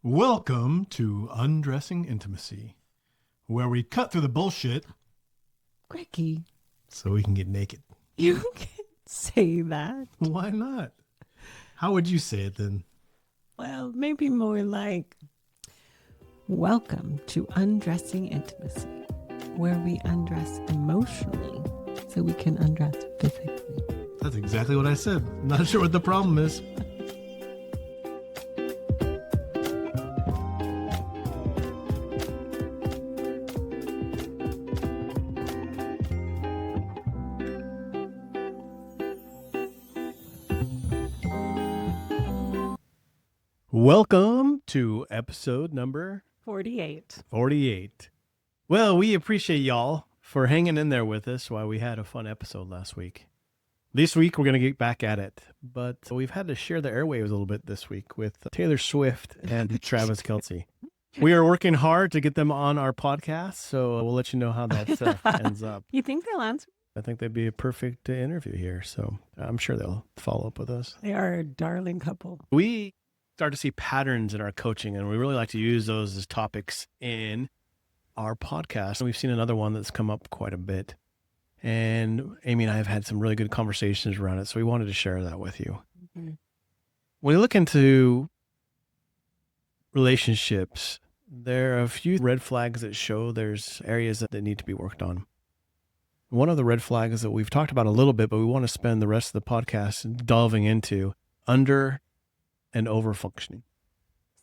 Welcome to Undressing Intimacy, where we cut through the bullshit Greggy, so we can get naked. you can't say that. Why not? How would you say it then? Well, maybe more like, welcome to Undressing Intimacy, where we undress emotionally so we can undress physically. That's exactly what I said. Not sure what the problem is. Welcome to episode number 48. 48. Well, we appreciate y'all for hanging in there with us while we had a fun episode last week. This week, we're going to get back at it, but we've had to share the airwaves a little bit this week with Taylor Swift and Travis Kelce. We are working hard to get them on our podcast, so we'll let you know how that ends up. You think they'll answer? I think they'd be a perfect interview here, so I'm sure they'll follow up with us. They are a darling couple. We start to see patterns in our coaching, and we really like to use those as topics in our podcast. And we've seen another one that's come up quite a bit. And Amy and I have had some really good conversations around it, so we wanted to share that with you. Mm-hmm. When you look into relationships, there are a few red flags that show there's areas that need to be worked on. One of the red flags that we've talked about a little bit, but we want to spend the rest of the podcast delving into, under and over functioning.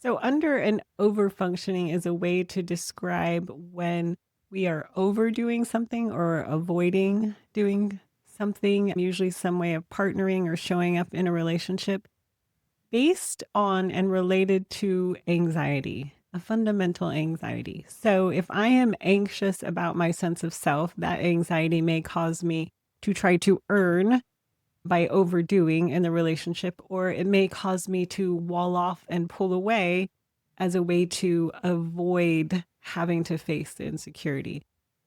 So under and over functioning is a way to describe when we are overdoing something or avoiding doing something, usually some way of partnering or showing up in a relationship based on and related to anxiety, a fundamental anxiety. So if I am anxious about my sense of self, that anxiety may cause me to try to earn by overdoing in the relationship, or it may cause me to wall off and pull away as a way to avoid having to face the insecurity.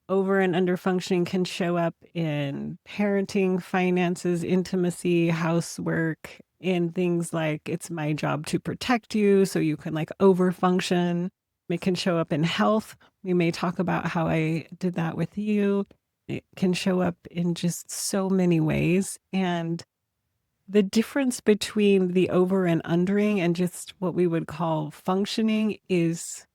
Over and under functioning can show up in parenting, finances, intimacy, housework, in things like it's my job to protect you, so you can like over function. It can show up in health. We may talk about how I did that with you. It can show up in just so many ways. And the difference between the over and undering and just what we would call functioning is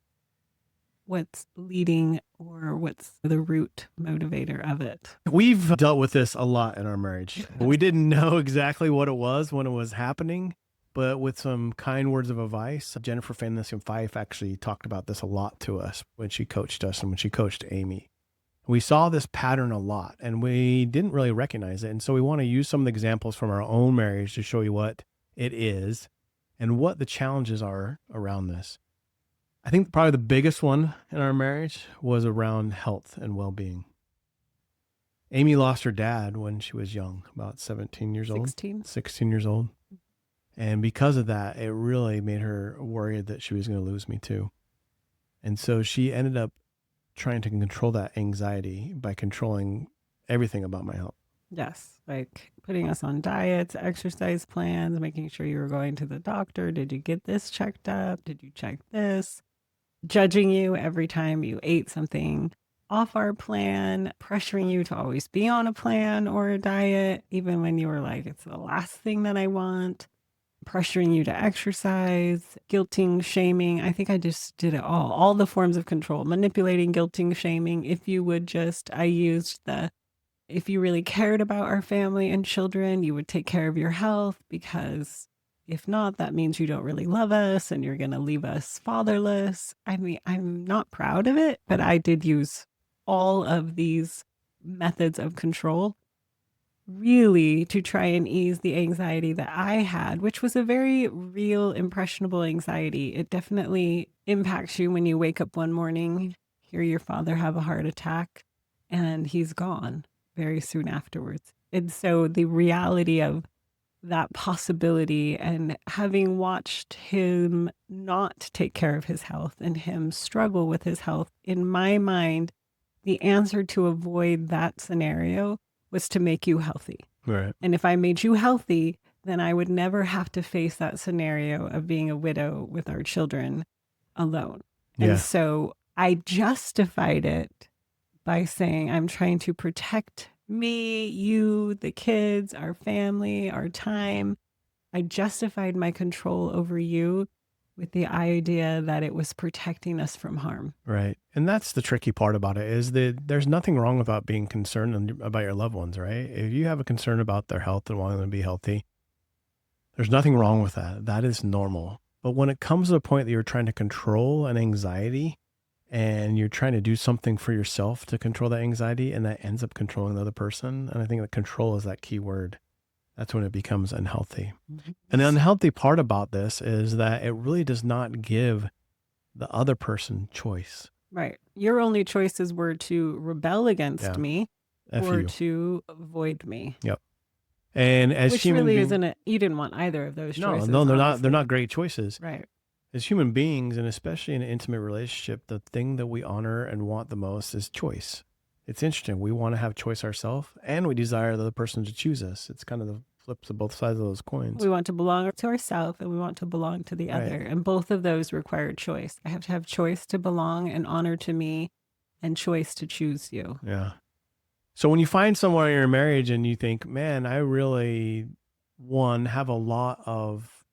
what's leading or what's the root motivator of it. We've dealt with this a lot in our marriage. We didn't know exactly what it was when it was happening, but with some kind words of advice, Jennifer Fanless Fife actually talked about this a lot to us when she coached us and when she coached Amy. We saw this pattern a lot and we didn't really recognize it. And so we want to use some of the examples from our own marriage to show you what it is and what the challenges are around this. I think probably the biggest one in our marriage was around health and well-being. Amy lost her dad when she was young, about 17 years old. 16 years old. And because of that, it really made her worried that she was going to lose me too. And so she ended up trying to control that anxiety by controlling everything about my health. Yes, like putting us on diets, exercise plans, making sure you were going to the doctor. Did you get this checked up? Did you check this? Judging you every time you ate something off our plan, pressuring you to always be on a plan or a diet, even when you were like, it's the last thing that I want. Pressuring you to exercise, guilting, shaming. I think I just did it all the forms of control, manipulating, guilting, shaming. If you would just, I used if you really cared about our family and children, you would take care of your health, because if not, that means you don't really love us and you're going to leave us fatherless. I mean, I'm not proud of it, but I did use all of these methods of control really to try and ease the anxiety that I had, which was a very real, impressionable anxiety. It definitely impacts you when you wake up one morning, hear your father have a heart attack, and he's gone very soon afterwards. And so the reality of that possibility and having watched him not take care of his health and him struggle with his health, in my mind, the answer to avoid that scenario was to make you healthy. Right. And if I made you healthy, then I would never have to face that scenario of being a widow with our children alone. And Yeah. so I justified it by saying, I'm trying to protect me, you, the kids, our family, our time. I justified my control over you with the idea that it was protecting us from harm. Right. And that's the tricky part about it is that there's nothing wrong about being concerned about your loved ones, right? If you have a concern about their health and wanting them to be healthy, there's nothing wrong with that. That is normal. But when it comes to the point that you're trying to control an anxiety and you're trying to do something for yourself to control that anxiety and that ends up controlling the other person, and I think that control is that key word, that's when it becomes unhealthy. And the unhealthy part about this is that it really does not give the other person choice. Right. Your only choices were to rebel against Yeah. me F or you. to avoid me. Yep. And as Which human really beings, isn't it. You didn't want either of those choices. no, they're not. Honestly. They're not great choices. Right. As human beings, and especially in an intimate relationship, the thing that we honor and want the most is choice. It's interesting. We want to have choice ourselves, and we desire the other person to choose us. It's kind of the flips of both sides of those coins. We want to belong to ourselves and we want to belong to the Right. other. And both of those require choice. I have to have choice to belong and honor to me and choice to choose you. Yeah. So when you find someone in your marriage and you think, man, I really, one, have a lot of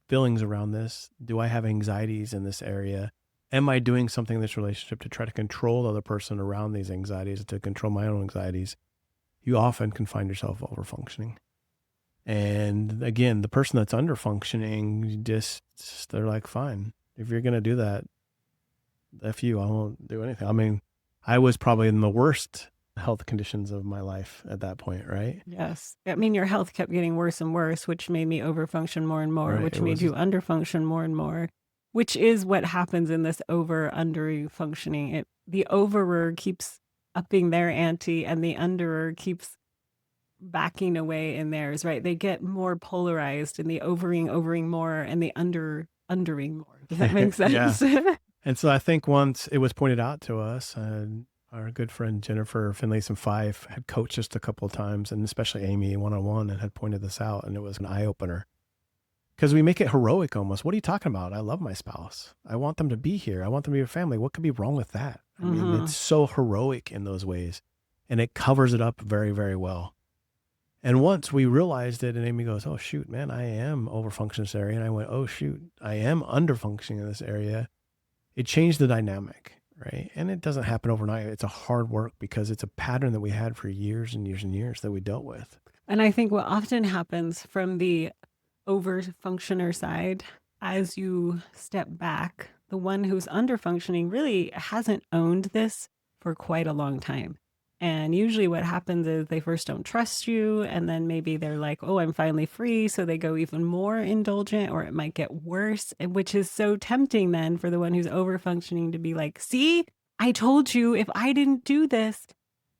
feelings around this. Do I have anxieties in this area? Am I doing something in this relationship to try to control the other person around these anxieties, to control my own anxieties? You often can find yourself over functioning. And again, the person that's under functioning, they're like, fine, if you're going to do that, F you, I won't do anything. I mean, I was probably in the worst health conditions of my life at that point, right? Yes. I mean, your health kept getting worse and worse, which made me overfunction more and more, Right, which it made was- you underfunction more and more, which is what happens in this over-under functioning. The overer keeps upping their ante and the underer keeps backing away in theirs, right? They get more polarized in the overing more and the undering more. Does that make sense? Yeah. And so I think once it was pointed out to us, and our good friend Jennifer Finlayson Fife had coached us a couple of times, and especially Amy one-on-one, and had pointed this out, and it was an eye-opener. Because we make it heroic almost. What are you talking about? I love my spouse. I want them to be here. I want them to be a family. What could be wrong with that? I mean, it's so heroic in those ways, and it covers it up very, very well. And once we realized it, and Amy goes, oh, shoot, man, I am overfunctioning this area. And I went, oh, shoot, I am underfunctioning in this area. It changed the dynamic, right? And it doesn't happen overnight. It's a hard work because it's a pattern that we had for years and years and years that we dealt with. And I think what often happens from the overfunctioner side, as you step back, the one who's underfunctioning really hasn't owned this for quite a long time. And usually what happens is they first don't trust you, and then maybe they're like, oh, I'm finally free. So they go even more indulgent, or it might get worse, which is so tempting then for the one who's overfunctioning to be like, see, I told you if I didn't do this,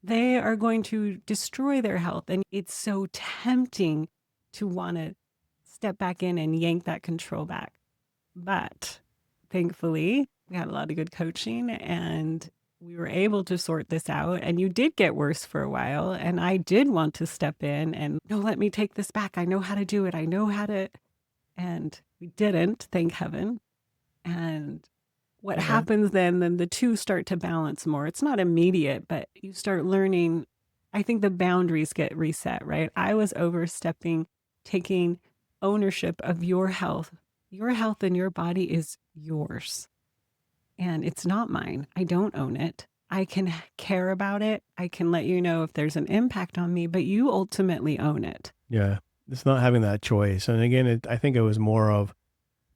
they are going to destroy their health. And it's so tempting to want to step back in and yank that control back. But thankfully, we had a lot of good coaching and we were able to sort this out. And you did get worse for a while. And I did want to step in and, no, let me take this back. I know how to do it. I know how to. And we didn't, thank heaven. And what happens then the two start to balance more. It's not immediate, but you start learning. I think the boundaries get reset, right? I was overstepping, taking ownership of your health. Your health and your body is yours. And it's not mine. I don't own it. I can care about it. I can let you know if there's an impact on me, but you ultimately own it. Yeah. It's not having that choice. And again, I think it was more of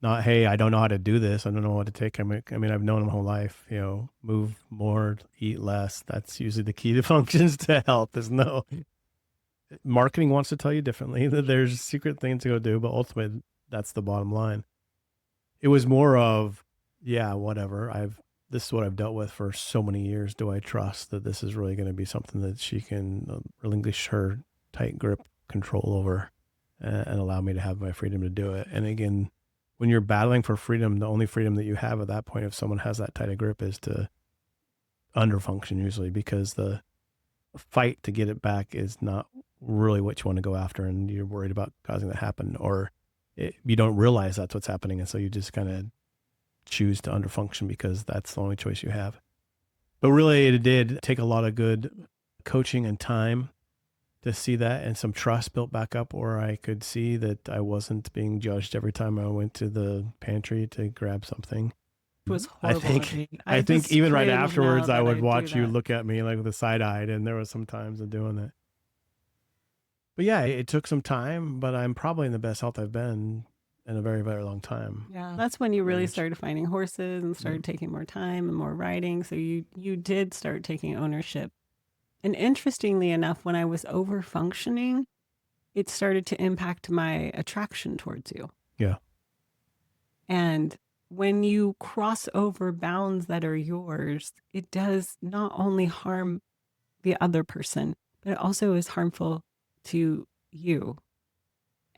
not, hey, I don't know how to do this. I don't know what to take. I mean, I've known my whole life, move more, eat less. That's usually the key to functions to health. There's no marketing wants to tell you differently that there's secret things to go do, but ultimately that's the bottom line. It was more of, yeah, whatever. This is what I've dealt with for so many years. Do I trust that this is really going to be something that she can relinquish her tight grip control over and allow me to have my freedom to do it? And again, when you're battling for freedom, the only freedom that you have at that point, if someone has that tight a grip, is to underfunction usually, because the fight to get it back is not really what you want to go after, and you're worried about causing that happen, or you don't realize that's what's happening, and so you just kind of choose to underfunction because that's the only choice you have. But really, it did take a lot of good coaching and time to see that, and some trust built back up where I could see that I wasn't being judged every time I went to the pantry to grab something. It was I horrible of think me. I I think just even right cringe now afterwards I that would I do watch you that. look at me like with a side-eyed, and there was some times of doing that. But yeah, it took some time, but I'm probably in the best health I've been in a very, very long time. Yeah. That's when you really Marriage. started finding horses and started taking more time and more riding. So you did start taking ownership. And interestingly enough, when I was over functioning, it started to impact my attraction towards you. Yeah. And when you cross over bounds that are yours, it does not only harm the other person, but it also is harmful to you.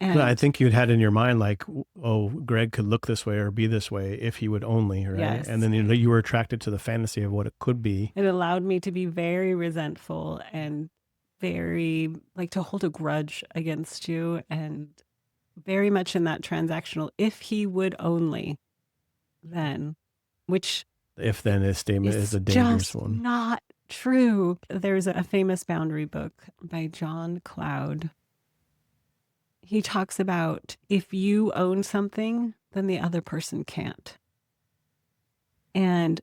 So I And think you'd had in your mind like, oh, Greg could look this way or be this way if he would only, right? And yes, then you were attracted to the fantasy of what it could be. it allowed me to be very resentful and very like to hold a grudge against you and very much in that transactional, if he would only, then, which If then his statement is is a dangerous just one. not true. There's a famous boundary book by John Cloud. He talks about if you own something, then the other person can't. And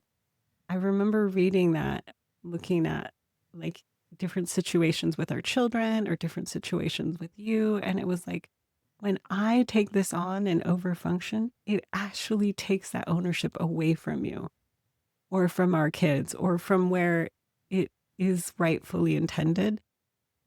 I remember reading that, looking at like different situations with our children or different situations with you. And it was like, when I take this on and overfunction, it actually takes that ownership away from you or from our kids or from where it is rightfully intended.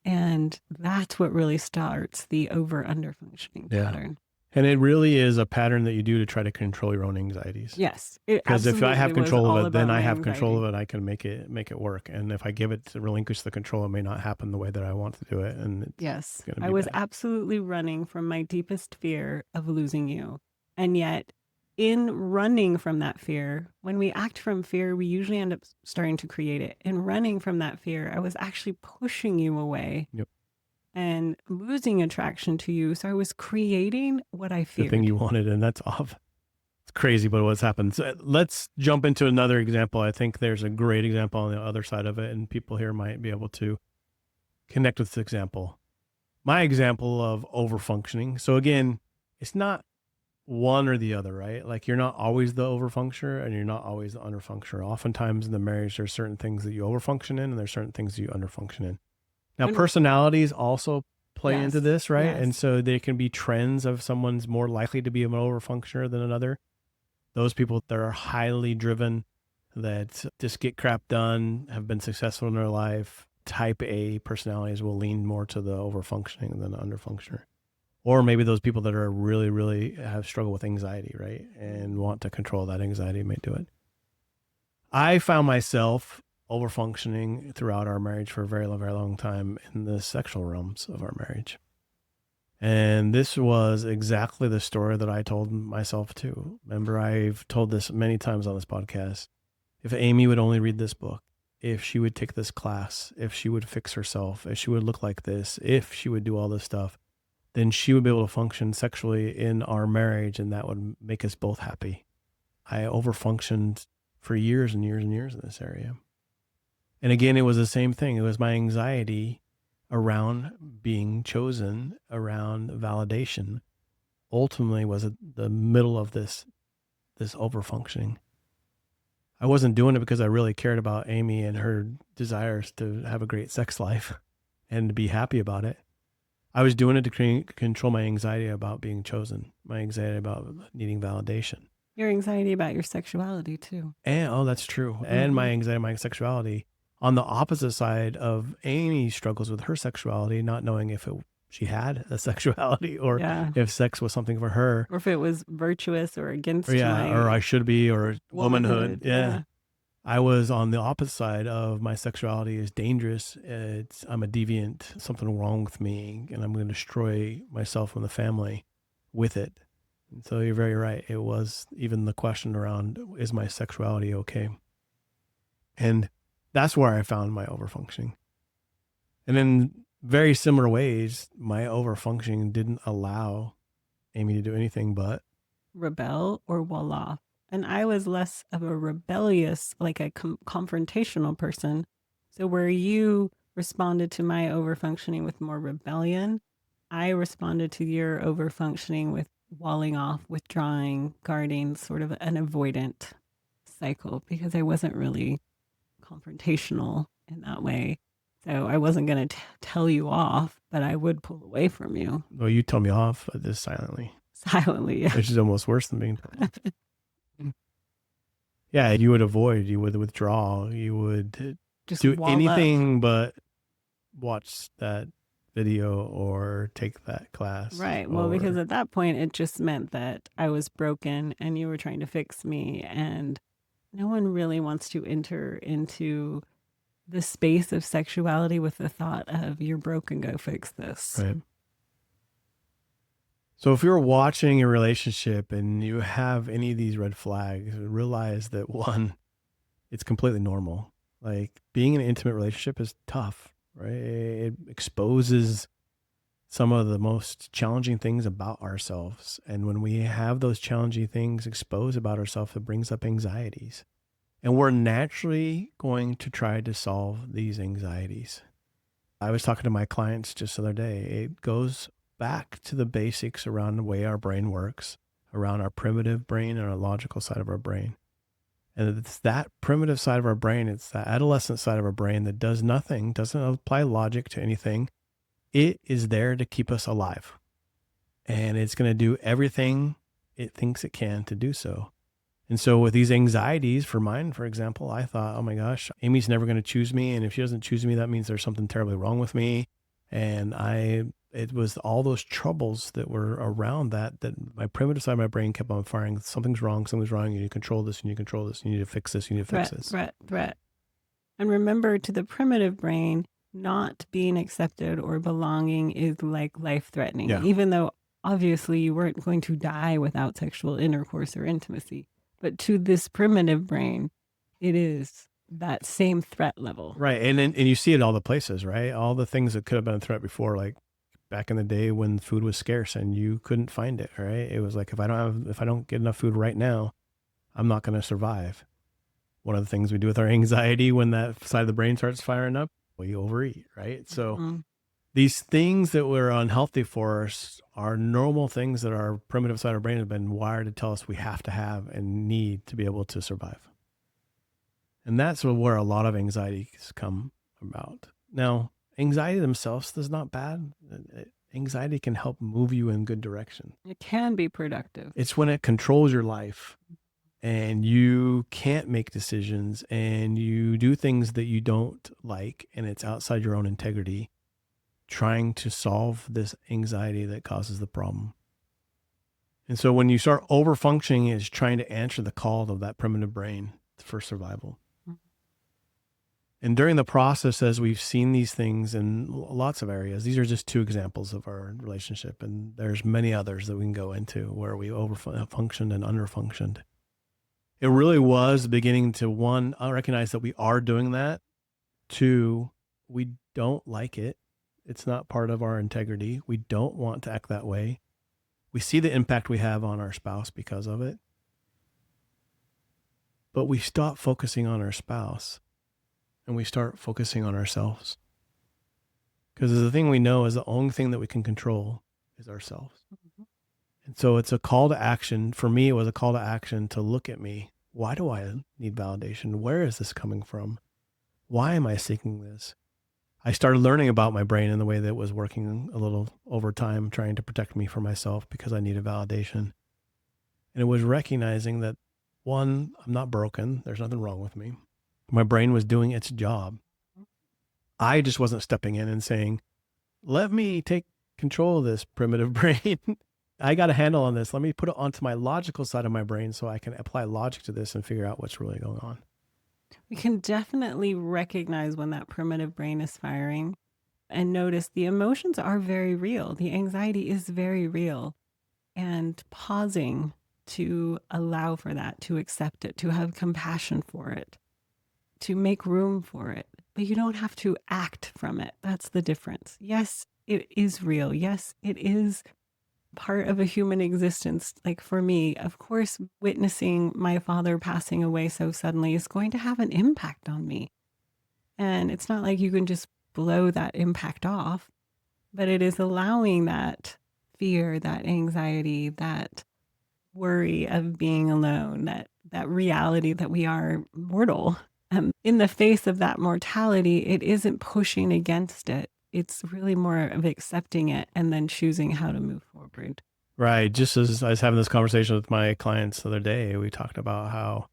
And that's what really starts the over under functioning pattern. And it really is a pattern that you do to try to control your own anxieties. Yes, it Because if I have absolutely was control all of it, then about I my have control anxiety. of it. I can make it work. And if I give it to relinquish the control, it may not happen the way that I want to do it. And it's Yes, going to I be was bad. absolutely running from my deepest fear of losing you. And yet, in running from that fear, when we act from fear, we usually end up starting to create it. In running from that fear, I was actually pushing you away Yep. and losing attraction to you. So I was creating what I The feared. thing you wanted, and that's off. It's crazy, but what's happened. So let's jump into another example. I think there's a great example on the other side of it, and people here might be able to connect with this example. My example of overfunctioning. So again, it's not one or the other, right? Like you're not always the overfunctioner and you're not always the underfunctioner. Oftentimes in the marriage, there's certain things that you overfunction in and there's certain things that you underfunction in. Now, And- personalities also play Yes, into this, right? yes. And so there can be trends of someone's more likely to be an overfunctioner than another. Those people that are highly driven, that just get crap done, have been successful in their life, type A personalities will lean more to the overfunctioning than the underfunctioner. Or maybe those people that are really, really have struggled with anxiety, right? And want to control that anxiety may do it. I found myself overfunctioning throughout our marriage for a very, very long time in the sexual realms of our marriage. And this was exactly the story that I told myself too. Remember, I've told this many times on this podcast. If Amy would only read this book, if she would take this class, if she would fix herself, if she would look like this, if she would do all this stuff, then she would be able to function sexually in our marriage and that would make us both happy. I overfunctioned for years and years and years in this area. And again, it was the same thing. It was my anxiety around being chosen, around validation, ultimately was at the middle of this overfunctioning. I wasn't doing it because I really cared about Amy and her desires to have a great sex life and to be happy about it. I was doing it to control my anxiety about being chosen, my anxiety about needing validation. Your anxiety about your sexuality too. And, oh, that's true. And my anxiety, my sexuality. On the opposite side of Amy struggles with her sexuality, not knowing if she had a sexuality or if sex was something for her. Or if it was virtuous or against or I should be, or womanhood. Yeah. I was on the opposite side of my sexuality is dangerous. I'm a deviant, something wrong with me, and I'm going to destroy myself and the family with it. And so you're very right. It was even the question around, is my sexuality okay? And that's where I found my overfunctioning. And in very similar ways, my overfunctioning didn't allow Amy to do anything but rebel or wall off. And I was less of a rebellious, like a confrontational person. So where you responded to my overfunctioning with more rebellion, I responded to your overfunctioning with walling off, withdrawing, guarding, sort of an avoidant cycle because I wasn't really confrontational in that way. So I wasn't going to tell you off, but I would pull away from you Well, you tell me off this silently, silently. which is almost worse than being told off. Yeah, you would avoid, you would withdraw, you would Just do wall up. anything but watch that video or take that class. Right. Well, because at that point, it just meant that I was broken and you were trying to fix me. And no one really wants to enter into the space of sexuality with the thought of you're broken, go fix this. Right. So if you're watching a relationship and you have any of these red flags, realize that one, it's completely normal. Like being in an intimate relationship is tough, right? It exposes some of the most challenging things about ourselves. And when we have those challenging things exposed about ourselves, it brings up anxieties. And we're naturally going to try to solve these anxieties. I was talking to my clients just the other day. It goes back to the basics around the way our brain works, around our primitive brain and our logical side of our brain. And it's that primitive side of our brain, it's that adolescent side of our brain that does nothing, doesn't apply logic to anything. It is there to keep us alive. And it's going to do everything it thinks it can to do so. And so with these anxieties, for mine, for example, I thought, oh my gosh, Amy's never going to choose me. And if she doesn't choose me, that means there's something terribly wrong with me. And it was all those troubles that were around that my primitive side of my brain kept on firing. Something's wrong. You need to control this. You need to control this. You need to fix this. You need to fix this. Threat. And remember, to the primitive brain, not being accepted or belonging is like life-threatening, even though obviously you weren't going to die without sexual intercourse or intimacy. But to this primitive brain, it is that same threat level. Right. And you see it in all the places, right? All the things that could have been a threat before, like back in the day when food was scarce and you couldn't find it, right? It was like, if I don't get enough food right now, I'm not going to survive. One of the things we do with our anxiety when that side of the brain starts firing up, we overeat, right? So these things that were unhealthy for us are normal things that our primitive side of our brain has been wired to tell us we have to have and need to be able to survive. And that's where a lot of anxieties come about. Now, anxiety themselves is not bad. Anxiety can help move you in good direction. It can be productive. It's when it controls your life and you can't make decisions and you do things that you don't like and it's outside your own integrity, trying to solve this anxiety that causes the problem. And so when you start overfunctioning, it's trying to answer the call of that primitive brain for survival. And during the process, as we've seen these things in lots of areas, these are just two examples of our relationship. And there's many others that we can go into where we overfunctioned and underfunctioned. It really was beginning to, one, recognize that we are doing that. Two, we don't like it. It's not part of our integrity. We don't want to act that way. We see the impact we have on our spouse because of it. But we stop focusing on our spouse and we start focusing on ourselves. Because the thing we know is the only thing that we can control is ourselves. Mm-hmm. And so it's a call to action. For me, it was a call to action to look at me. Why do I need validation? Where is this coming from? Why am I seeking this? I started learning about my brain in the way that it was working a little over time, trying to protect me from myself because I needed validation. And it was recognizing that, one, I'm not broken. There's nothing wrong with me. My brain was doing its job. I just wasn't stepping in and saying, let me take control of this primitive brain. I got a handle on this. Let me put it onto my logical side of my brain so I can apply logic to this and figure out what's really going on. We can definitely recognize when that primitive brain is firing and notice the emotions are very real. The anxiety is very real. And pausing to allow for that, to accept it, to have compassion for it, to make room for it. But you don't have to act from it. That's the difference. Yes, it is real. Yes, it is part of a human existence. Like for me, of course, witnessing my father passing away so suddenly is going to have an impact on me. And it's not like you can just blow that impact off, but it is allowing that fear, that anxiety, that worry of being alone, that reality that we are mortal. In the face of that mortality, it isn't pushing against it. It's really more of accepting it and then choosing how to move forward. Right. Just as I was having this conversation with my clients the other day, we talked about how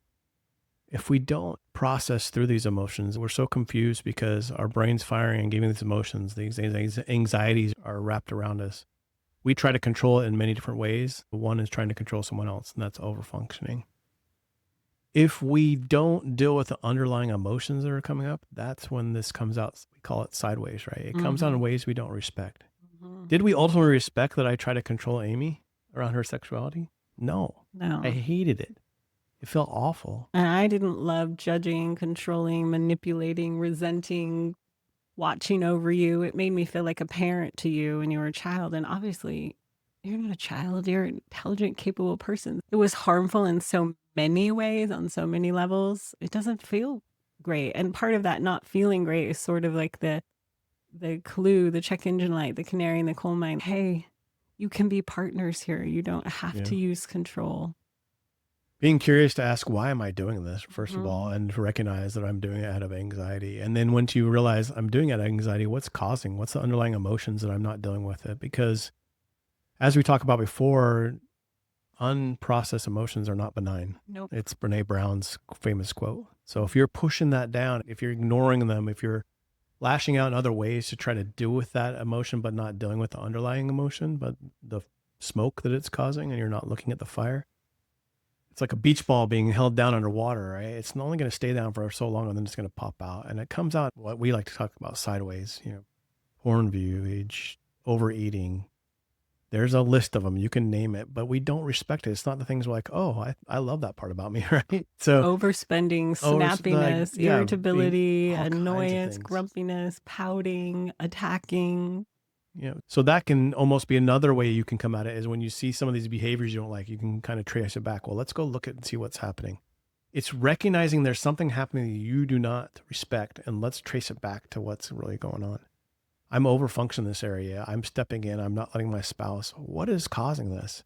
if we don't process through these emotions, we're so confused because our brain's firing and giving these emotions, these anxieties are wrapped around us. We try to control it in many different ways. One is trying to control someone else, and that's overfunctioning. If we don't deal with the underlying emotions that are coming up, that's when this comes out. We call it sideways, right? It comes out in ways we don't respect. Did we ultimately respect that I try to control Amy around her sexuality? No. I No. hated it. It felt awful. And I didn't love judging, controlling, manipulating, resenting, watching over you. It made me feel like a parent to you when you were a child. And obviously, you're not a child, you're an intelligent, capable person. It was harmful in so many ways, on so many levels. It doesn't feel great. And part of that not feeling great is sort of like the clue, the check engine light, the canary in the coal mine. Hey, you can be partners here. You don't have to use control. Being curious to ask, why am I doing this, first of all, and to recognize that I'm doing it out of anxiety. And then once you realize I'm doing it out of anxiety, what's the underlying emotions that I'm not dealing with it? Because as we talked about before, unprocessed emotions are not benign. Nope. It's Brene Brown's famous quote. So if you're pushing that down, if you're ignoring them, if you're lashing out in other ways to try to deal with that emotion, but not dealing with the underlying emotion, but the smoke that it's causing, and you're not looking at the fire, it's like a beach ball being held down underwater, right? It's only going to stay down for so long and then it's going to pop out. And it comes out what we like to talk about sideways, porn viewage, overeating. There's a list of them. You can name it, but we don't respect it. It's not the things we're like, oh, I love that part about me, right? So overspending, snappiness, irritability, annoyance, grumpiness, pouting, attacking. So that can almost be another way you can come at it, is when you see some of these behaviors you don't like, you can kind of trace it back. Well, let's go look at and see what's happening. It's recognizing there's something happening that you do not respect, and let's trace it back to what's really going on. I'm overfunctioning this area. I'm stepping in. I'm not letting my spouse. What is causing this?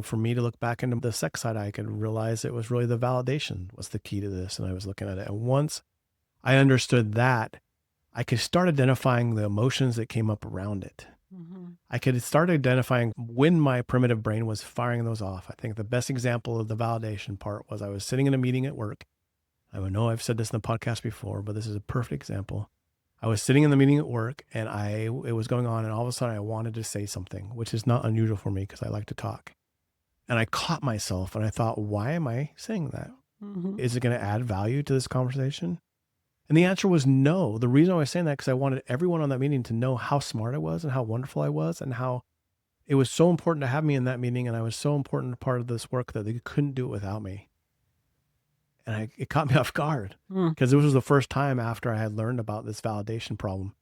For me to look back into the sex side, I could realize it was really the validation was the key to this. And I was looking at it. And once I understood that, I could start identifying the emotions that came up around it. I could start identifying when my primitive brain was firing those off. I think the best example of the validation part was I was sitting in a meeting at work. I know I've said this in the podcast before, but this is a perfect example. I was sitting in the meeting at work and it was going on, and all of a sudden I wanted to say something, which is not unusual for me because I like to talk. And I caught myself and I thought, why am I saying that? Is it going to add value to this conversation? And the answer was no. The reason I was saying that because I wanted everyone on that meeting to know how smart I was and how wonderful I was and how it was so important to have me in that meeting. And I was so important part of this work that they couldn't do it without me. And it caught me off guard because it was the first time after I had learned about this validation problem.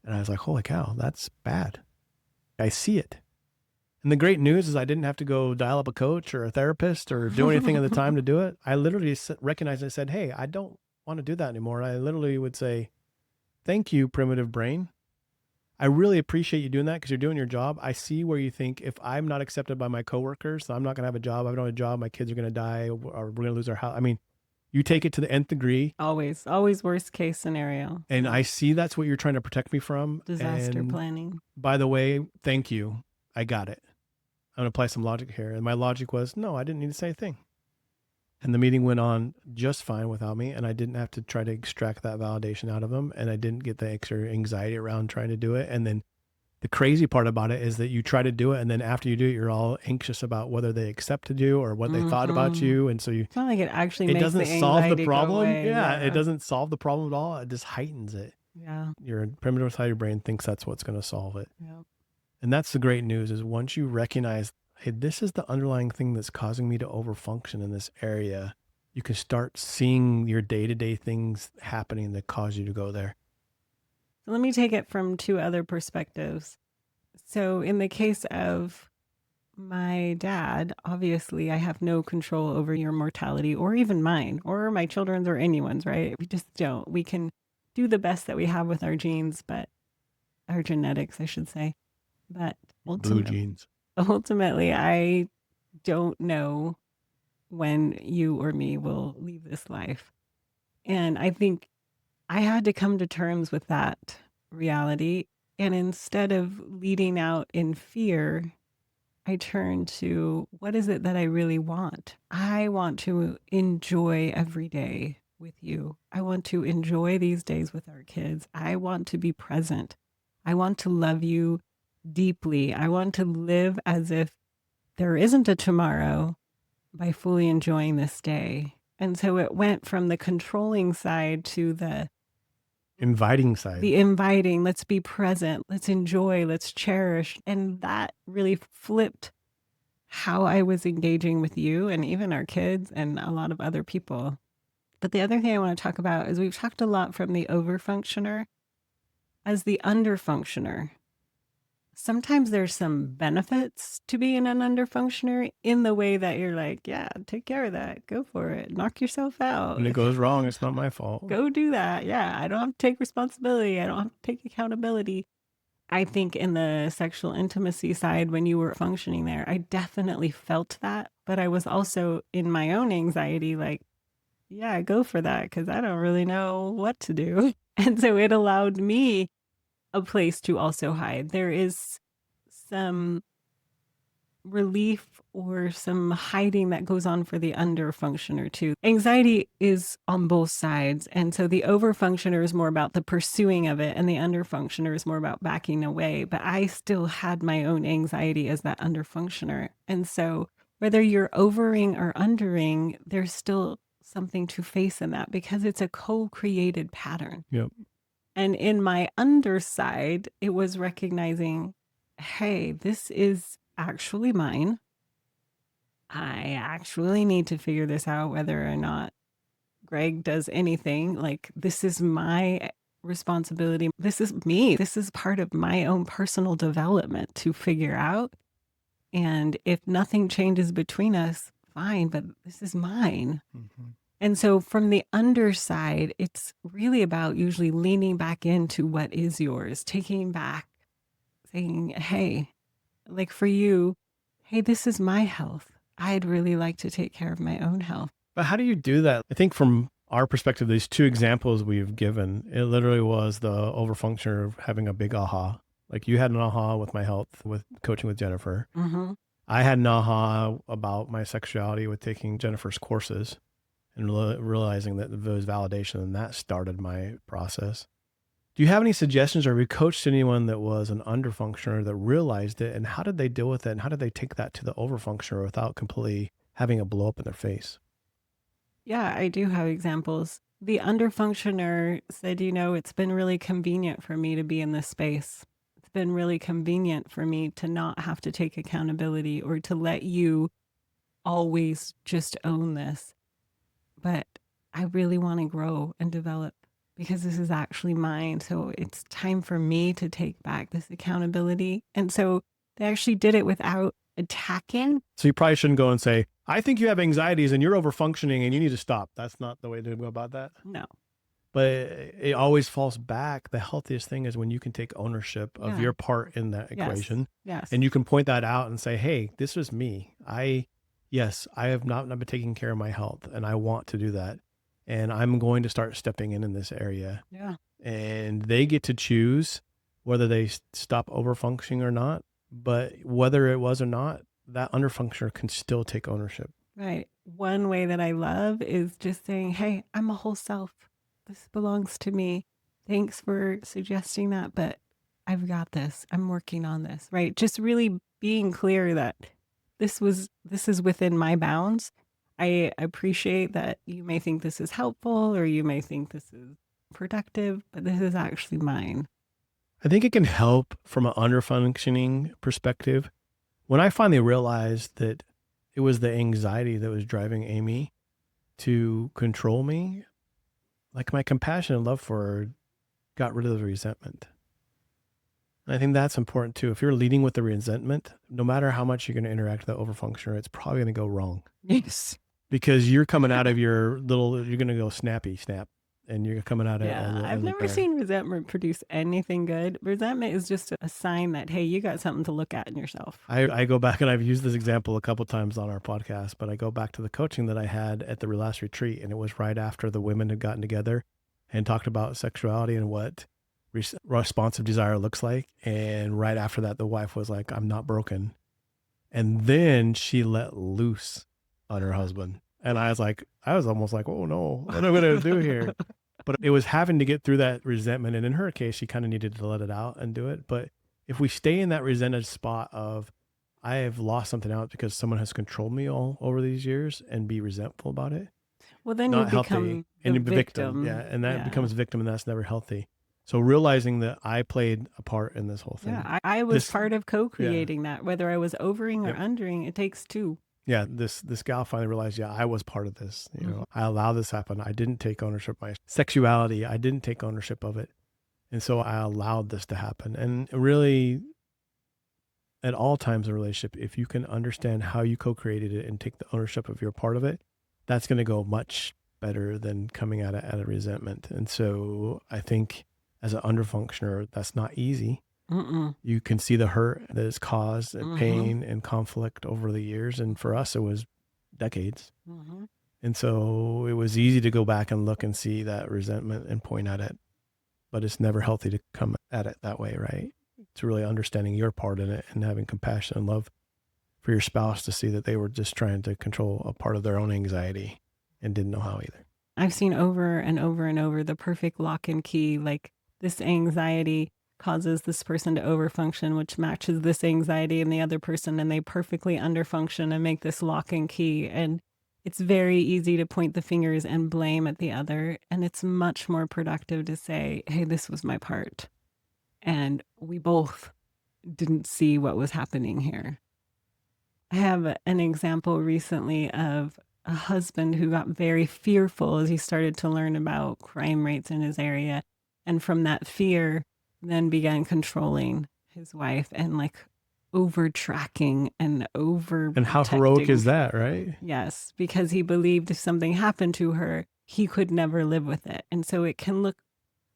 And I was like, holy cow, that's bad. I see it. And the great news is I didn't have to go dial up a coach or a therapist or do anything at the time to do it. I literally recognized and said, hey, I don't want to do that anymore. And I literally would say, thank you, primitive brain. I really appreciate you doing that because you're doing your job. I see where you think if I'm not accepted by my coworkers, so I'm not going to have a job. I don't have a job. My kids are going to die, or we're going to lose our house. I mean, you take it to the nth degree. Always worst case scenario. And I see that's what you're trying to protect me from. Disaster planning. By the way, thank you. I got it. I'm going to apply some logic here. And my logic was, no, I didn't need to say a thing. And the meeting went on just fine without me. And I didn't have to try to extract that validation out of them. And I didn't get the extra anxiety around trying to do it. And then the crazy part about it is that you try to do it. And then after you do it, you're all anxious about whether they accepted you or what they thought about you. And so it's not like it actually makes doesn't the solve the anxiety problem. go away. Yeah, it doesn't solve the problem at all. It just heightens it. Yeah. Your primitive side of your brain thinks that's what's going to solve it. Yeah. And that's the great news is once you recognize, hey, this is the underlying thing that's causing me to overfunction in this area, you can start seeing your day-to-day things happening that cause you to go there. So let me take it from two other perspectives. So in the case of my dad, obviously, I have no control over your mortality or even mine or my children's or anyone's, right? We just don't. We can do the best that we have with our genes, but our genetics, I should say. But Blue ultimately, jeans. ultimately, I don't know when you or me will leave this life. And I think I had to come to terms with that reality. And instead of leading out in fear, I turned to what is it that I really want? I want to enjoy every day with you. I want to enjoy these days with our kids. I want to be present. I want to love you deeply. I want to live as if there isn't a tomorrow by fully enjoying this day. And so it went from the controlling side to Inviting side. the inviting, let's be present, let's enjoy, let's cherish. And that really flipped how I was engaging with you and even our kids and a lot of other people. But the other thing I want to talk about is we've talked a lot from the overfunctioner as the underfunctioner. Sometimes there's some benefits to being an underfunctioner in the way that you're like, yeah, take care of that. Go for it. Knock yourself out. When it goes wrong, it's not my fault. Go do that. Yeah, I don't have to take responsibility. I don't have to take accountability. I think in the sexual intimacy side, when you were functioning there, I definitely felt that. But I was also in my own anxiety, like, yeah, go for that because I don't really know what to do. And so it allowed me a place to also hide. There is some relief or some hiding that goes on for the under functioner too. Anxiety is on both sides. And so the over functioner is more about the pursuing of it and the under functioner is more about backing away. But I still had my own anxiety as that under functioner. And so whether you're overing or undering, there's still something to face in that because it's a co-created pattern. Yep. And in my underside, it was recognizing, hey, this is actually mine. I actually need to figure this out whether or not Greg does anything. Like, this is my responsibility. This is me. This is part of my own personal development to figure out. And if nothing changes between us, fine, but this is mine. Mm-hmm. And so from the underside, it's really about usually leaning back into what is yours, taking back, saying, hey, like for you, hey, this is my health. I'd really like to take care of my own health. But how do you do that? I think from our perspective, these two examples we've given, it literally was the overfunctioner of having a big aha. Like you had an aha with my health, with coaching with Jennifer. Mm-hmm. I had an aha about my sexuality with taking Jennifer's courses and realizing that there was validation, and that started my process. Do you have any suggestions, or have you coached anyone that was an underfunctioner that realized it, and how did they deal with it, and how did they take that to the overfunctioner without completely having a blow up in their face? Yeah, I do have examples. The underfunctioner said, it's been really convenient for me to be in this space. It's been really convenient for me to not have to take accountability or to let you always just own this. But I really want to grow and develop because this is actually mine. So it's time for me to take back this accountability. And so they actually did it without attacking. So you probably shouldn't go and say, I think you have anxieties and you're overfunctioning and you need to stop. That's not the way to go about that. No. But it always falls back. The healthiest thing is when you can take ownership of your part in that equation. Yes. And you can point that out and say, hey, this was me. I have not been taking care of my health, and I want to do that. And I'm going to start stepping in this area. Yeah. And they get to choose whether they stop overfunctioning or not. But whether it was or not, that underfunctioner can still take ownership. Right. One way that I love is just saying, hey, I'm a whole self. This belongs to me. Thanks for suggesting that, but I've got this. I'm working on this, right? Just really being clear that this is within my bounds. I appreciate that you may think this is helpful or you may think this is productive, but this is actually mine. I think it can help from an underfunctioning perspective. When I finally realized that it was the anxiety that was driving Amy to control me, like my compassion and love for her got rid of the resentment. And I think that's important too. If you're leading with the resentment, no matter how much you're going to interact with the overfunctioner, it's probably going to go wrong Yes. because you're coming out of your little, you're going to go snappy snap and you're coming out of Yeah, I've as a never bear. seen resentment produce anything good. Resentment is just a sign that, hey, you got something to look at in yourself. I go back and I've used this example a couple times on our podcast, but I go back to the coaching that I had at the last retreat. And it was right after the women had gotten together and talked about sexuality and what responsive desire looks like. And right after that, the wife was like, I'm not broken. And then she let loose on her husband. And I was almost like, oh no, what am I going to do here? But it was having to get through that resentment. And in her case, she kind of needed to let it out and do it. But if we stay in that resented spot of, I have lost something out because someone has controlled me all over these years and be resentful about it, Well, then you not healthy. become And the you be victim. Yeah. victim. And that Yeah. becomes victim and that's never healthy. So realizing that I played a part in this whole thing. Yeah. I was This- part of co-creating that, whether I was overing or Yep. undering, it takes two. Yeah, this gal finally realized, yeah, I was part of this. You know, I allowed this to happen. I didn't take ownership of my sexuality. I didn't take ownership of it. And so I allowed this to happen. And really, at all times in a relationship, if you can understand how you co-created it and take the ownership of your part of it, that's going to go much better than coming at it at a resentment. And so I think as an underfunctioner, that's not easy. You can see the hurt that is caused and pain and conflict over the years. And for us, it was decades. And so it was easy to go back and look and see that resentment and point at it. But it's never healthy to come at it that way, right? It's really understanding your part in it and having compassion and love for your spouse to see that they were just trying to control a part of their own anxiety and didn't know how either. I've seen over and over and over the perfect lock and key, like this anxiety causes this person to overfunction, which matches this anxiety in the other person, and they perfectly underfunction and make this lock and key. And it's very easy to point the fingers and blame at the other. And it's much more productive to say, hey, this was my part. And we both didn't see what was happening here. I have an example recently of a husband who got very fearful as he started to learn about crime rates in his area. And from that fear, then began controlling his wife and like over tracking and over. And how heroic is that, right? Yes, because he believed if something happened to her, he could never live with it. And so it can look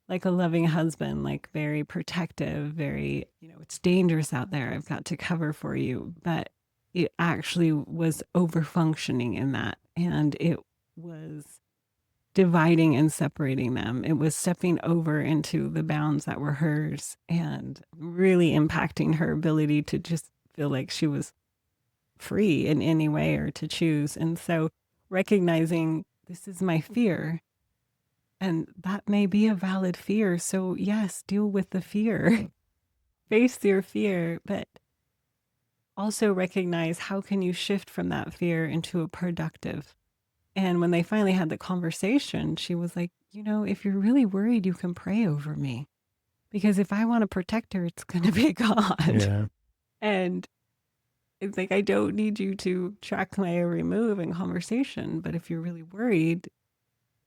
like a loving husband, like very protective, very, it's dangerous out there. I've got to cover for you. But it actually was over functioning in that. And it was dividing and separating them. It was stepping over into the bounds that were hers and really impacting her ability to just feel like she was free in any way or to choose. And so recognizing this is my fear, and that may be a valid fear. So yes, deal with the fear, face your fear, but also recognize how can you shift from that fear into a productive. And when they finally had the conversation, she was like, if you're really worried, you can pray over me. Because if I want to protect her, it's going to be God. Yeah. And it's like, I don't need you to track my every move in conversation. But if you're really worried,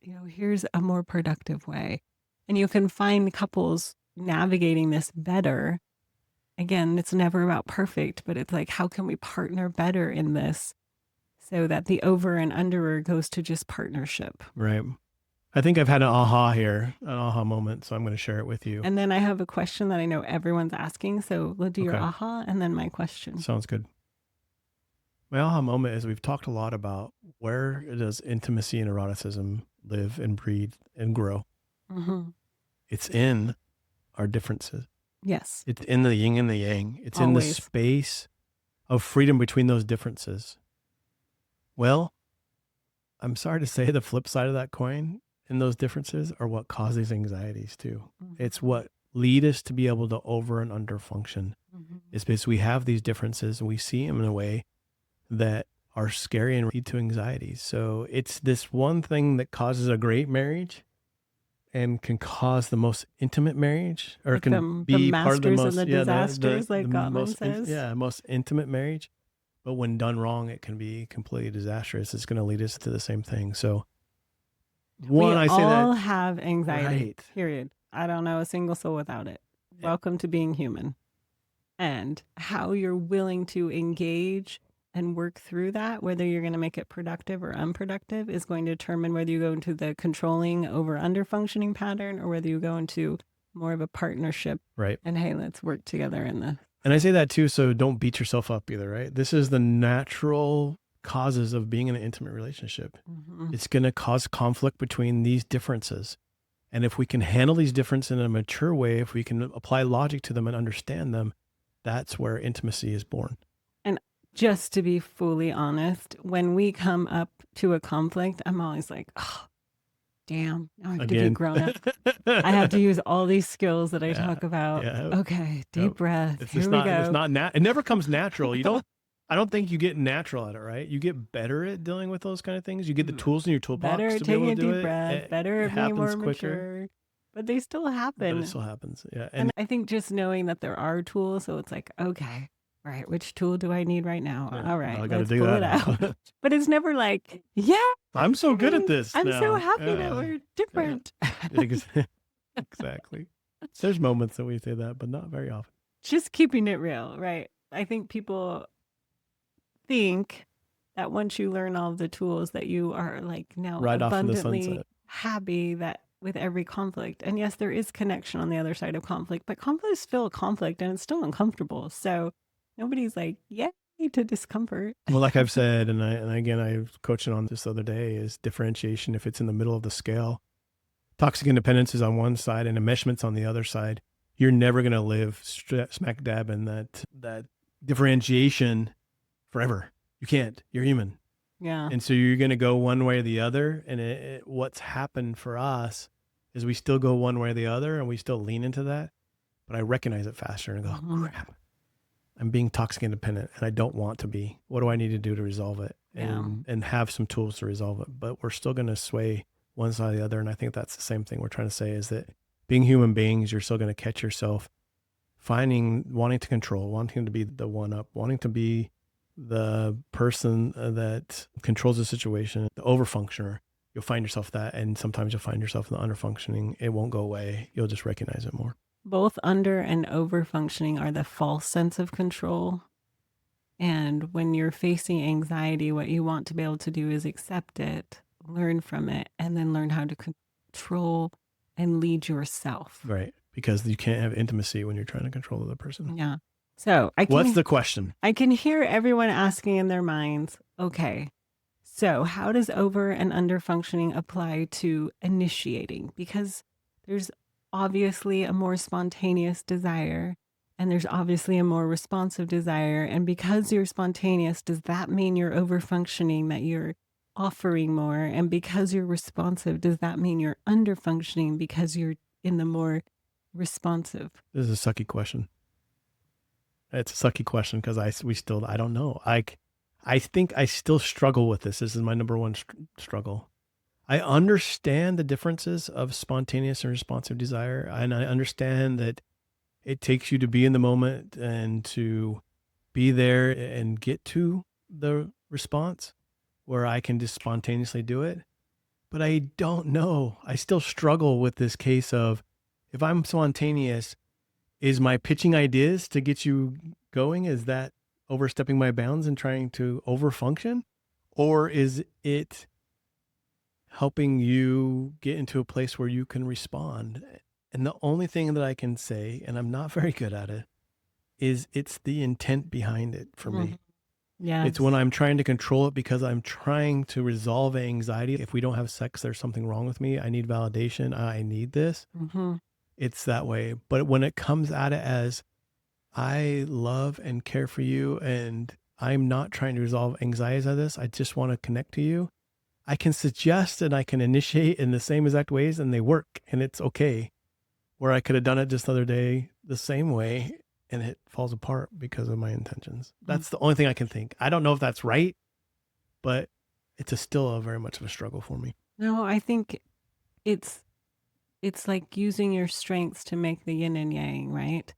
here's a more productive way. And you can find couples navigating this better. Again, it's never about perfect, but it's like, how can we partner better in this? So that the over and underer goes to just partnership. Right. I think I've had an aha moment. So I'm going to share it with you. And then I have a question that I know everyone's asking. So we'll do your aha and then my question. Sounds good. My aha moment is we've talked a lot about where does intimacy and eroticism live and breathe and grow. It's in our differences. Yes. It's in the yin and the yang. It's Always. in the space of freedom between those differences. Well, I'm sorry to say the flip side of that coin and those differences are what cause these anxieties too. It's what lead us to be able to over and under function. It's because we have these differences and we see them in a way that are scary and lead to anxieties. So it's this one thing that causes a great marriage and can cause the most intimate marriage, or like can be part of the most, and the disasters, like Gottman says. Most intimate marriage. But when done wrong, it can be completely disastrous. It's going to lead us to the same thing. So we all have anxiety, period. I don't know a single soul without it. welcome to being human. And how you're willing to engage and work through that, whether you're going to make it productive or unproductive, is going to determine whether you go into the controlling over under functioning pattern or whether you go into more of a partnership. Right. And hey, let's work together in this. And I say that too, so don't beat yourself up either, right? This is the natural causes of being in an intimate relationship. It's going to cause conflict between these differences. And if we can handle these differences in a mature way, if we can apply logic to them and understand them, that's where intimacy is born. And just to be fully honest, when we come up to a conflict, I'm always like, oh, damn, now I have to be grown up. I have to use all these skills that I talk about. Okay, deep breath. Here we go. It's not it never comes natural. I don't think you get natural at it, right? You get better at dealing with those kind of things. You get the tools in your toolbox better to be able to do taking a deep it. breath, better at being more mature. But they still happen. But it still happens. Yeah. And I think just knowing that there are tools, so it's like, okay, all right, which tool do I need right now? All right, I gotta let's pull it out. But it's never like, yeah, I'm so good at this. I'm now. so happy that we're different. Exactly. There's moments that we say that, but not very often. Just keeping it real, right? I think people think that once you learn all of the tools that you are like now abundantly happy that with every conflict. And yes, there is connection on the other side of conflict, but conflict is still a conflict and it's still uncomfortable. So nobody's like, yay to discomfort. Well, like I've said, and again, I was coaching on this the other day, is differentiation. If it's in the middle of the scale, toxic independence is on one side and enmeshment's on the other side. You're never going to live smack dab in that differentiation forever. You can't. You're human. Yeah. And so you're going to go one way or the other. And what's happened for us is we still go one way or the other and we still lean into that. But I recognize it faster and go, oh, crap, I'm being toxic independent and I don't want to be. What do I need to do to resolve it? And have some tools to resolve it. But we're still going to sway one side or the other. And I think that's the same thing we're trying to say, is that being human beings, you're still going to catch yourself wanting to control, wanting to be the one up, wanting to be the person that controls the situation, the overfunctioner. You'll find yourself that, and sometimes you'll find yourself in the underfunctioning. It won't go away. You'll just recognize it more. Both under and overfunctioning are the false sense of control. And when you're facing anxiety, what you want to be able to do is accept it, learn from it, and then learn how to control and lead yourself. Right. Because you can't have intimacy when you're trying to control the other person. Yeah. So what's the question? I can hear everyone asking in their minds, okay, so how does over and under functioning apply to initiating? Because there's obviously a more spontaneous desire and there's obviously a more responsive desire. And because you're spontaneous, does that mean you're over functioning, that you're offering more? And because you're responsive, does that mean you're under functioning because you're in the more responsive? This is a sucky question. It's a sucky question because I don't know. I think I still struggle with this. This is my number one struggle. I understand the differences of spontaneous and responsive desire. And I understand that it takes you to be in the moment and to be there and get to the response where I can just spontaneously do it. But I don't know. I still struggle with this case of, if I'm spontaneous, is my pitching ideas to get you going, is that overstepping my bounds and trying to overfunction? Or is it helping you get into a place where you can respond? And the only thing that I can say, and I'm not very good at it, is it's the intent behind it for me. Yeah. It's when I'm trying to control it because I'm trying to resolve anxiety. If we don't have sex, there's something wrong with me. I need validation. I need this. It's that way. But when it comes at it as, I love and care for you, and I'm not trying to resolve anxieties of this, I just want to connect to you, I can suggest and I can initiate in the same exact ways and they work and it's okay. Where I could have done it just the other day the same way and it falls apart because of my intentions. That's the only thing I can think. I don't know if that's right, but it's still very much of a struggle for me. No, I think it's like using your strengths to make the yin and yang, right?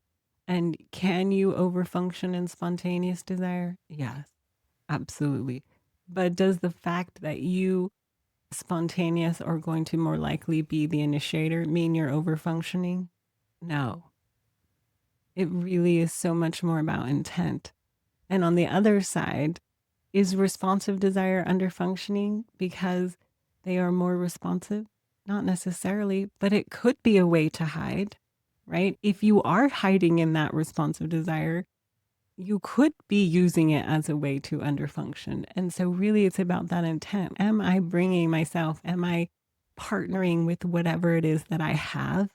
And can you overfunction in spontaneous desire? Yes, absolutely. But does the fact that you spontaneous are going to more likely be the initiator mean you're overfunctioning? No. It really is so much more about intent. And on the other side, is responsive desire under functioning because they are more responsive? Not necessarily, but it could be a way to hide, right? If you are hiding in that responsive desire, you could be using it as a way to underfunction. And so, really, it's about that intent. Am I bringing myself? Am I partnering with whatever it is that I have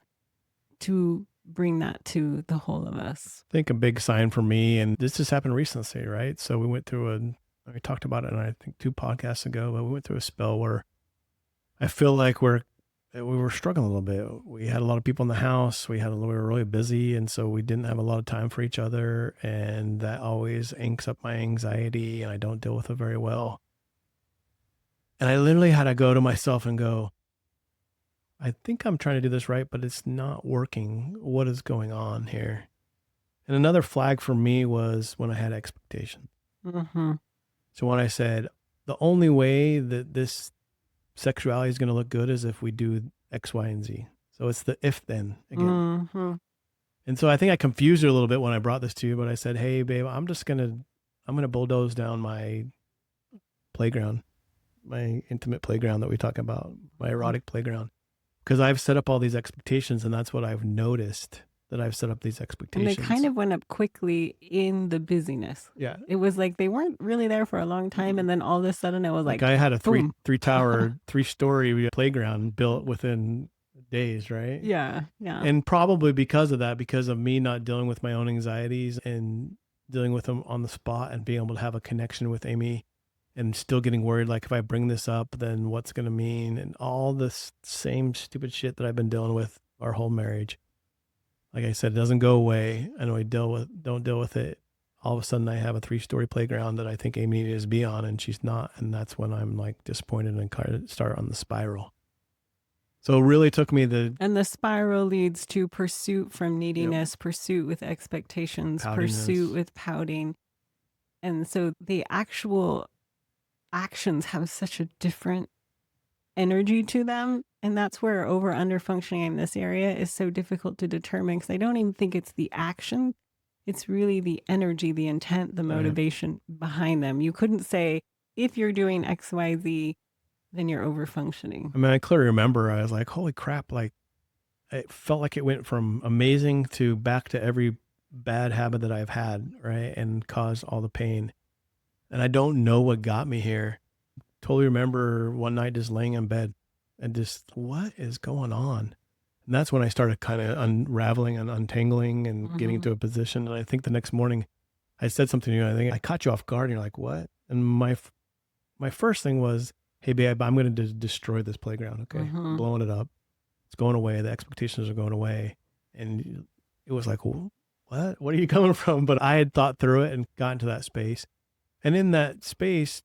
to bring that to the whole of us? I think a big sign for me, and this just happened recently, right? So we talked about it, I think 2 podcasts ago, but we went through a spell where I feel like we were struggling a little bit. We had a lot of people in the house. We were really busy, and so we didn't have a lot of time for each other, and that always inks up my anxiety, and I don't deal with it very well. And I literally had to go to myself and go, I think I'm trying to do this right, but it's not working. What is going on here? And another flag for me was when I had expectations. Mm-hmm. So when I said, the only way that this sexuality is going to look good is if we do X, Y, and Z. So it's the if then again. Mm-hmm. And so I think I confused her a little bit when I brought this to you, but I said, hey, babe, I'm going to bulldoze down my playground, my intimate playground that we talk about, my erotic playground. Because I've set up all these expectations, and that's what I've noticed, that I've set up these expectations. And they kind of went up quickly in the busyness. Yeah. It was like they weren't really there for a long time, and then all of a sudden it was like I had a boom. three-story playground built within days, right? Yeah, yeah. And probably because of me not dealing with my own anxieties and dealing with them on the spot and being able to have a connection with Amy, and still getting worried, like, if I bring this up, then what's going to mean, and all this same stupid shit that I've been dealing with our whole marriage. Like I said, it doesn't go away. I know I don't deal with it. All of a sudden I have a 3-story playground that I think Amy needs to be on, and she's not. And that's when I'm like disappointed and kind of start on the spiral. So it really took me and the spiral leads to pursuit from neediness, pursuit with expectations, pursuit with pouting. And so the actual actions have such a different energy to them. And that's where over under functioning in this area is so difficult to determine, because I don't even think it's the action. It's really the energy, the intent, the motivation behind them. You couldn't say, if you're doing XYZ, then you're over functioning. I mean, I clearly remember I was like, holy crap. Like, it felt like it went from amazing to back to every bad habit that I've had, right? And caused all the pain. And I don't know what got me here. Totally remember one night just laying in bed and just, what is going on? And that's when I started kind of unraveling and untangling and getting into a position. And I think the next morning I said something to you. I think I caught you off guard, and you're like, what? And my first thing was, hey, babe, I'm going to destroy this playground. Okay. I'm blowing it up. It's going away. The expectations are going away. And it was like, well, what are you coming from? But I had thought through it and gotten to that space. And in that space,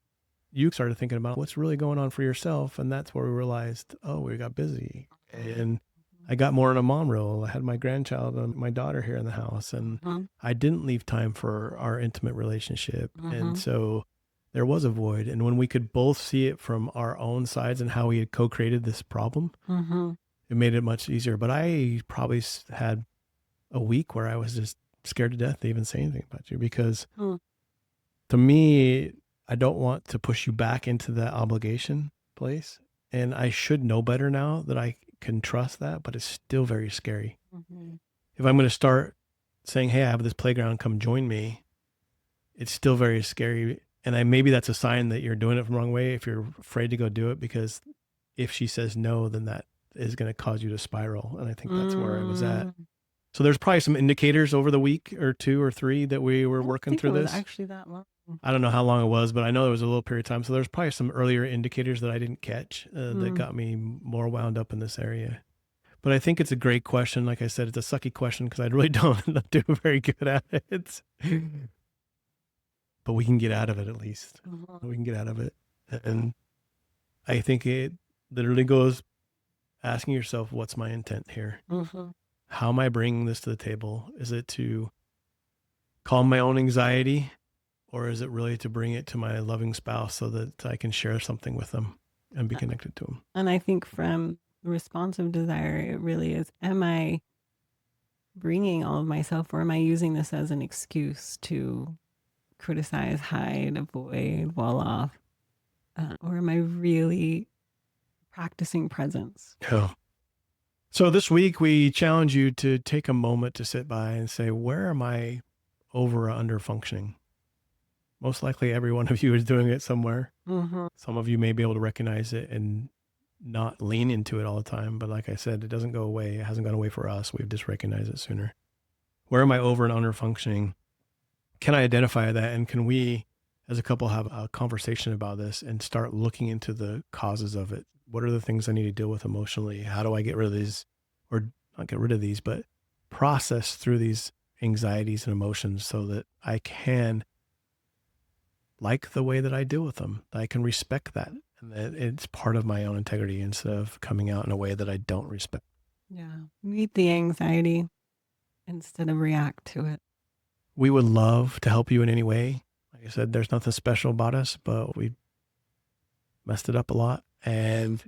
you started thinking about what's really going on for yourself. And that's where we realized, oh, we got busy. And I got more in a mom role. I had my grandchild and my daughter here in the house, and I didn't leave time for our intimate relationship. And so there was a void. And when we could both see it from our own sides and how we had co-created this problem, it made it much easier. But I probably had a week where I was just scared to death to even say anything about you, because to me, I don't want to push you back into that obligation place. And I should know better now that I can trust that, but it's still very scary. If I'm going to start saying, hey, I have this playground, come join me, it's still very scary. And maybe that's a sign that you're doing it the wrong way if you're afraid to go do it, because if she says no, then that is going to cause you to spiral. And I think that's where I was at. So there's probably some indicators over the week or 2 or 3 that we were working through this. Actually that long. I don't know how long it was, but I know there was a little period of time. So there's probably some earlier indicators that I didn't catch that got me more wound up in this area. But I think it's a great question. Like I said, it's a sucky question because I really don't do very good at it. But we can get out of it at least. We can get out of it. And I think it literally goes asking yourself, what's my intent here? How am I bringing this to the table? Is it to calm my own anxiety? Or is it really to bring it to my loving spouse so that I can share something with them and be connected to them? And I think from responsive desire, it really is, am I bringing all of myself, or am I using this as an excuse to criticize, hide, avoid, wall off? Or am I really practicing presence? Yeah. So this week we challenge you to take a moment to sit by and say, where am I over or under functioning? Most likely every one of you is doing it somewhere. Mm-hmm. Some of you may be able to recognize it and not lean into it all the time. But like I said, it doesn't go away. It hasn't gone away for us. We've just recognized it sooner. Where am I over and under functioning? Can I identify that? And can we, as a couple, have a conversation about this and start looking into the causes of it? What are the things I need to deal with emotionally? How do I get rid of these, or not get rid of these, but process through these anxieties and emotions so that I can like the way that I deal with them, that I can respect that, and that it's part of my own integrity instead of coming out in a way that I don't respect. Yeah. Meet the anxiety instead of react to it. We would love to help you in any way. Like I said, there's nothing special about us, but we messed it up a lot. And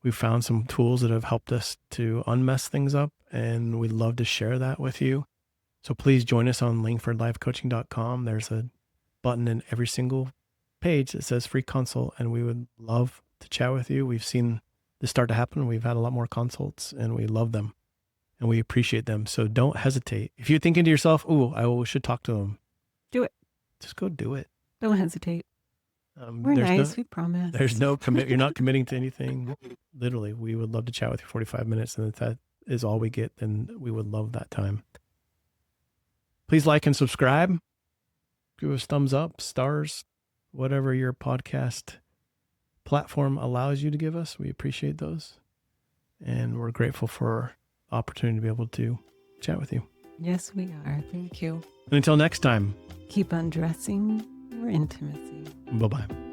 we found some tools that have helped us to unmess things up. And we'd love to share that with you. So please join us on langfordlifecoaching.com. There's a button in every single page that says free consult. And we would love to chat with you. We've seen this start to happen. We've had a lot more consults and we love them. And we appreciate them. So don't hesitate. If you're thinking to yourself, "Oh, I should talk to them," Do it. just go do it. Don't hesitate. We're nice. We promise. There's no commit. You're not committing to anything. Literally, we would love to chat with you 45 minutes. And if that is all we get, then we would love that time. Please like and subscribe. Give us thumbs up, stars, whatever your podcast platform allows you to give us. We appreciate those. And we're grateful for opportunity to be able to chat with you. Yes, we are. Thank you. And until next time, Keep undressing your intimacy. bye-bye.